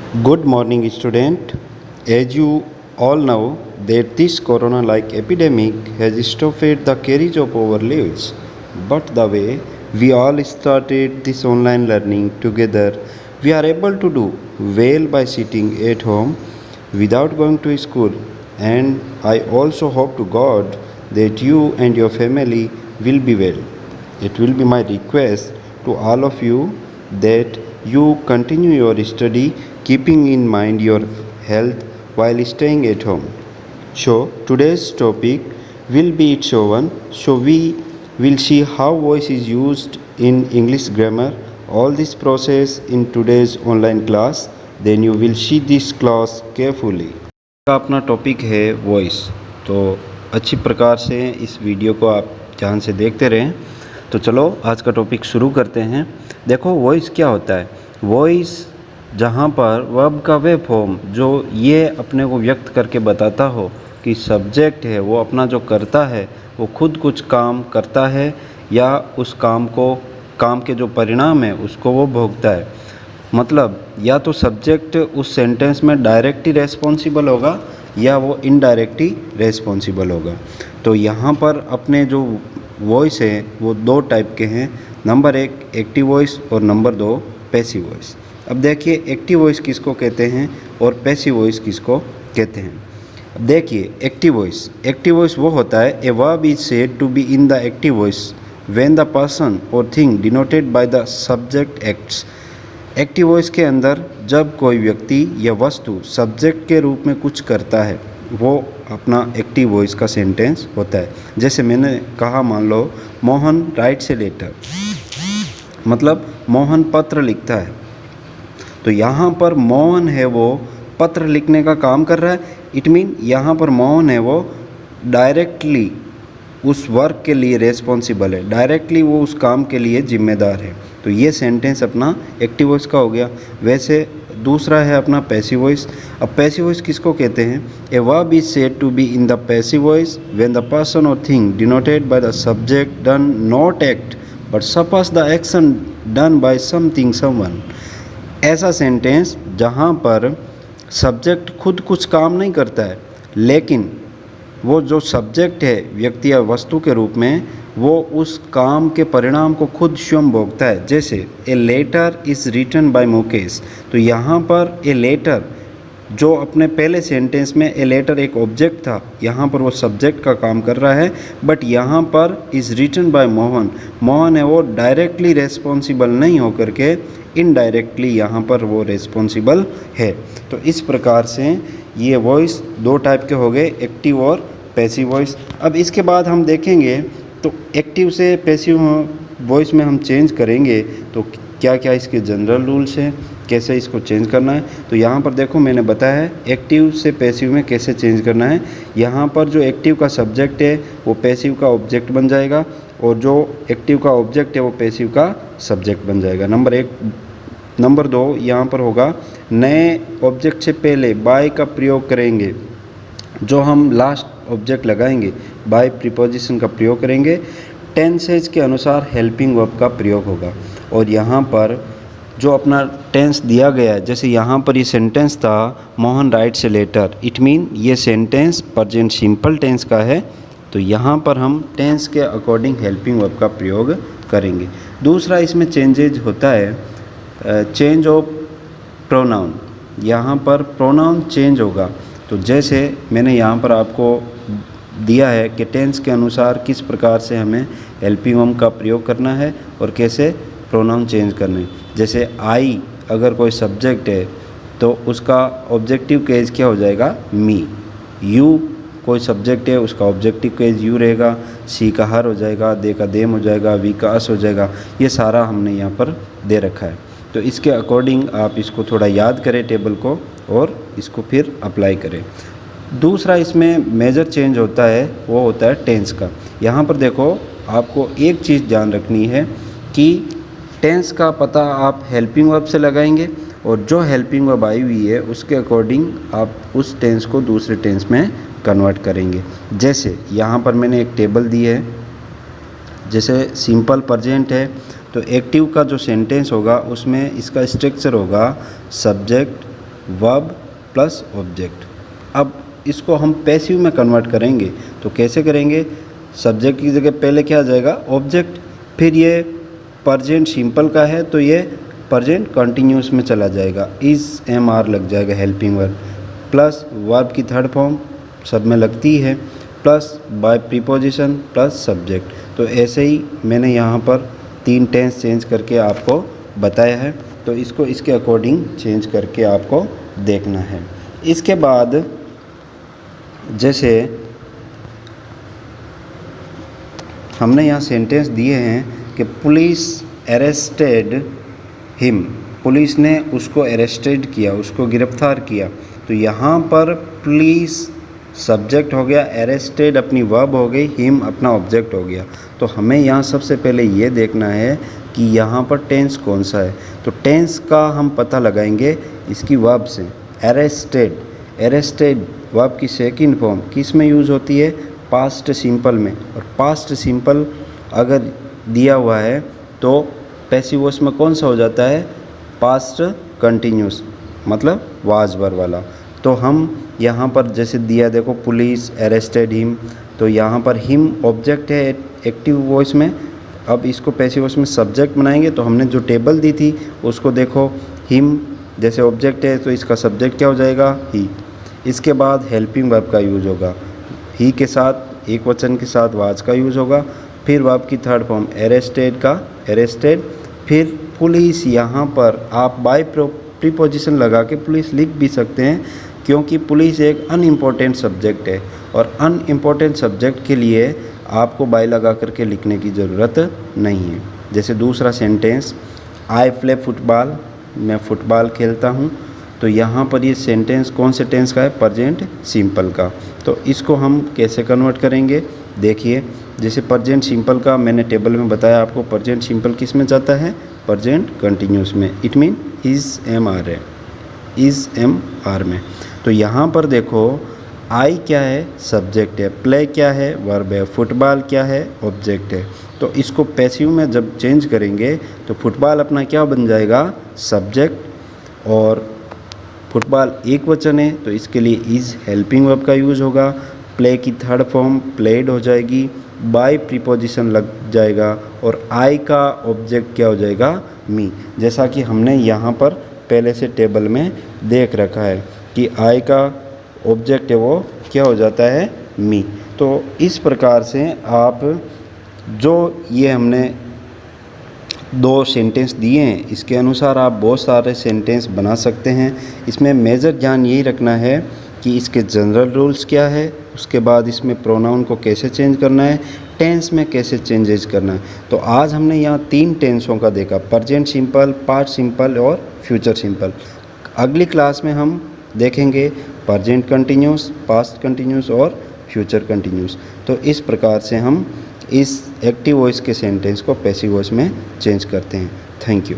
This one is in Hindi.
Good morning, student. As you all know, that this corona-like epidemic has stopped the carriage of our lives. But the way we all started this online learning together, we are able to do well by sitting at home without going to school. And I also hope to God that you and your family will be well. It will be my request to all of you that you continue your study keeping in mind your health while staying at home. So today's topic will be its own. So we will see how voice is used in English grammar. All this process in today's online class. Then you will see this class carefully. का अपना टॉपिक है वॉइस, तो अच्छी प्रकार से इस वीडियो को आप ध्यान से देखते रहें। तो चलो आज का टॉपिक शुरू करते हैं। देखो वॉइस क्या होता है। वॉइस जहाँ पर वर्ब का वे फॉर्म जो ये अपने को व्यक्त करके बताता हो कि सब्जेक्ट है वो अपना जो करता है वो खुद कुछ काम करता है या उस काम के जो परिणाम है उसको वो भोगता है। मतलब या तो सब्जेक्ट उस सेंटेंस में डायरेक्टली रेस्पॉन्सिबल होगा या वो इनडायरेक्टली रेस्पॉन्सिबल होगा। तो यहाँ पर अपने जो वॉइस है वो दो टाइप के हैं। नंबर 1 एक्टिव वॉइस और नंबर 2 पैसिव वॉइस। अब देखिए एक्टिव वॉइस किसको कहते हैं और पैसिव वॉइस किसको कहते हैं। अब देखिए एक्टिव वॉइस वो होता है a verb is said to be in the active voice when the person or thing denoted by the subject acts. Active voice के अंदर जब कोई व्यक्ति या वस्तु सब्जेक्ट के रूप में कुछ करता है वो अपना एक्टिव वॉइस का सेंटेंस होता है। जैसे मैंने कहा, मान लो मोहन राइट्स ए लेटर, मतलब मोहन पत्र लिखता है। तो यहाँ पर मोहन है वो पत्र लिखने का काम कर रहा है। इट मीन यहाँ पर मोहन है वो डायरेक्टली उस वर्क के लिए रेस्पॉन्सिबल है, डायरेक्टली वो उस काम के लिए जिम्मेदार है। तो ये सेंटेंस अपना एक्टिव वॉइस का हो गया। वैसे दूसरा है अपना पैसिव वॉइस। अब पैसिव वॉइस किसको कहते हैं। A verb is said to be in the passive voice when the person or thing denoted by the subject done not act but suppose the action done by something someone. ऐसा सेंटेंस जहाँ पर सब्जेक्ट खुद कुछ काम नहीं करता है लेकिन वो जो सब्जेक्ट है व्यक्ति या वस्तु के रूप में वो उस काम के परिणाम को खुद स्वयं भोगता है। जैसे a letter is written by Mukesh. तो यहाँ पर ए लेटर जो अपने पहले सेंटेंस में ए लेटर एक ऑब्जेक्ट था, यहाँ पर वो सब्जेक्ट का काम कर रहा है। बट यहाँ पर इज़ रिटन बाय मोहन है वो डायरेक्टली रेस्पॉन्सिबल नहीं होकर के इनडायरेक्टली यहाँ पर वो रेस्पॉन्सिबल है। तो इस प्रकार से ये वॉइस दो टाइप के हो गए, एक्टिव और पैसिव वॉइस। अब इसके बाद हम देखेंगे तो एक्टिव से पैसिव वॉइस में हम चेंज करेंगे तो क्या क्या इसके जनरल रूल्स हैं, कैसे इसको चेंज करना है। तो यहाँ पर देखो मैंने बताया है एक्टिव से पैसिव में कैसे चेंज करना है। यहाँ पर जो एक्टिव का सब्जेक्ट है वो पैसिव का ऑब्जेक्ट बन जाएगा और जो एक्टिव का ऑब्जेक्ट है वो पैसिव का सब्जेक्ट बन जाएगा। नंबर 1। नंबर 2 यहाँ पर होगा नए ऑब्जेक्ट से पहले बाय का प्रयोग करेंगे। जो हम लास्ट ऑब्जेक्ट लगाएंगे बाय प्रीपोजिशन का प्रयोग करेंगे। टेंसेज के अनुसार हेल्पिंग वर्ब का प्रयोग होगा। और यहाँ पर जो अपना टेंस दिया गया है, जैसे यहाँ पर ये सेंटेंस था Mohan writes a letter, it mean ये सेंटेंस प्रेजेंट सिंपल टेंस का है। तो यहाँ पर हम टेंस के अकॉर्डिंग हेल्पिंग वर्ब का प्रयोग करेंगे। दूसरा इसमें चेंजेज होता है चेंज ऑफ प्रोनाउन। यहाँ पर प्रोनाउन चेंज होगा। तो जैसे मैंने यहाँ पर आपको दिया है कि टेंस के अनुसार किस प्रकार से हमें हेल्पिंग वर्ब का प्रयोग करना है और कैसे प्रोनाउन चेंज करने। जैसे आई अगर कोई सब्जेक्ट है तो उसका ऑब्जेक्टिव केस क्या हो जाएगा, मी। यू कोई सब्जेक्ट है उसका ऑब्जेक्टिव केस यू रहेगा। सी का हर हो जाएगा, दे का देम हो जाएगा, वी का अस हो जाएगा। ये सारा हमने यहाँ पर दे रखा है। तो इसके अकॉर्डिंग आप इसको थोड़ा याद करें टेबल को और इसको फिर अप्लाई करें। दूसरा इसमें मेजर चेंज होता है वो होता है टेंस का। यहाँ पर देखो आपको एक चीज़ ध्यान रखनी है कि टेंस का पता आप हेल्पिंग वर्ब से लगाएंगे और जो हेल्पिंग वर्ब आई हुई है उसके अकॉर्डिंग आप उस टेंस को दूसरे टेंस में कन्वर्ट करेंगे। जैसे यहाँ पर मैंने एक टेबल दी है, जैसे सिंपल प्रेजेंट है तो एक्टिव का जो सेंटेंस होगा उसमें इसका स्ट्रक्चर होगा सब्जेक्ट वर्ब प्लस ऑब्जेक्ट। अब इसको हम पैसिव में कन्वर्ट करेंगे तो कैसे करेंगे? सब्जेक्ट की जगह पहले क्या आ जाएगा? ऑब्जेक्ट। फिर ये प्रेजेंट सिंपल का है तो ये प्रेजेंट कंटिन्यूस में चला जाएगा, इज़ एम आर लग जाएगा हेल्पिंग वर्ब, प्लस वर्ब की थर्ड फॉर्म सब में लगती है, plus by preposition plus subject. तो ऐसे ही मैंने यहाँ पर 3 टेंस चेंज करके आपको बताया है, तो इसको इसके अकॉर्डिंग चेंज करके आपको देखना है। इसके बाद जैसे हमने यहाँ सेंटेंस दिए हैं कि पुलिस अरेस्टेड हिम, पुलिस ने उसको अरेस्टेड किया, उसको गिरफ्तार किया। तो यहाँ पर पुलिस सब्जेक्ट हो गया, अरेस्टेड अपनी वर्ब हो गई, हिम अपना ऑब्जेक्ट हो गया। तो हमें यहाँ सबसे पहले ये देखना है कि यहाँ पर टेंस कौन सा है। तो टेंस का हम पता लगाएंगे इसकी वर्ब से। अरेस्टेड, अरेस्टेड वर्ब की सेकंड फॉर्म किस में यूज़ होती है? पास्ट सिंपल में। और पास्ट सिंपल अगर दिया हुआ है तो पैसिव वॉइस में कौन सा हो जाता है? पास्ट कंटिन्यूस, मतलब वाज वर्ब वाला। तो हम यहाँ पर जैसे दिया देखो, पुलिस अरेस्टेड हिम, तो यहाँ पर हिम ऑब्जेक्ट है एक्टिव वॉइस में। अब इसको पैसिव वॉइस में सब्जेक्ट बनाएंगे तो हमने जो टेबल दी थी उसको देखो, हिम जैसे ऑब्जेक्ट है तो इसका सब्जेक्ट क्या हो जाएगा? ही। इसके बाद हेल्पिंग वर्ब का यूज़ होगा, ही के साथ एक वचन के साथ वाज का यूज़ होगा। फिर वर्ब की थर्ड फॉर्म अरेस्टेड का अरेस्टेड। फिर पुलिस, यहाँ पर आप बाय प्रीपोजिशन लगा के पुलिस लिख भी सकते हैं, क्योंकि पुलिस एक अनइम्पोर्टेंट सब्जेक्ट है और अनइम्पोर्टेंट सब्जेक्ट के लिए आपको बाय लगा करके लिखने की ज़रूरत नहीं है। जैसे दूसरा सेंटेंस, आई प्ले फुटबॉल, मैं फ़ुटबॉल खेलता हूँ। तो यहाँ पर ये सेंटेंस कौन से टेंस का है? प्रेजेंट सिंपल का। तो इसको हम कैसे कन्वर्ट करेंगे? देखिए, जैसे प्रेजेंट सिंपल का मैंने टेबल में बताया आपको, प्रेजेंट सिंपल किस में जाता है? प्रेजेंट कंटिन्यूस में। It mean is am are है, इज़ एम आर में। तो यहाँ पर देखो, आई क्या है? सब्जेक्ट है, प्ले क्या है? वर्ब है, फुटबॉल क्या है? ऑब्जेक्ट है। तो इसको पैसिव में जब चेंज करेंगे तो फुटबॉल अपना क्या बन जाएगा? सब्जेक्ट, और फुटबॉल एक वचन है तो इसके लिए इज़ हेल्पिंग वर्ब का यूज़ होगा। प्ले की थर्ड फॉर्म प्लेड हो जाएगी, बाय प्रीपोजिशन लग जाएगा, और आई का ऑब्जेक्ट क्या हो जाएगा? मी। जैसा कि हमने यहाँ पर पहले से टेबल में देख रखा है कि आई का ऑब्जेक्ट है वो क्या हो जाता है? मी। तो इस प्रकार से आप जो ये हमने 2 सेंटेंस दिए हैं इसके अनुसार आप बहुत सारे सेंटेंस बना सकते हैं। इसमें मेजर ध्यान यही रखना है कि इसके जनरल रूल्स क्या है, उसके बाद इसमें प्रोनाउन को कैसे चेंज करना है, टेंस में कैसे चेंजेस करना है। तो आज हमने यहाँ 3 टेंसों का देखा, प्रेजेंट सिंपल, पास्ट सिंपल और फ्यूचर सिंपल। अगली क्लास में हम देखेंगे प्रेजेंट कंटिन्यूस, पास्ट कंटिन्यूस और फ्यूचर कंटिन्यूस। तो इस प्रकार से हम इस एक्टिव वॉइस के सेंटेंस को पैसिव वॉइस में चेंज करते हैं। Thank you.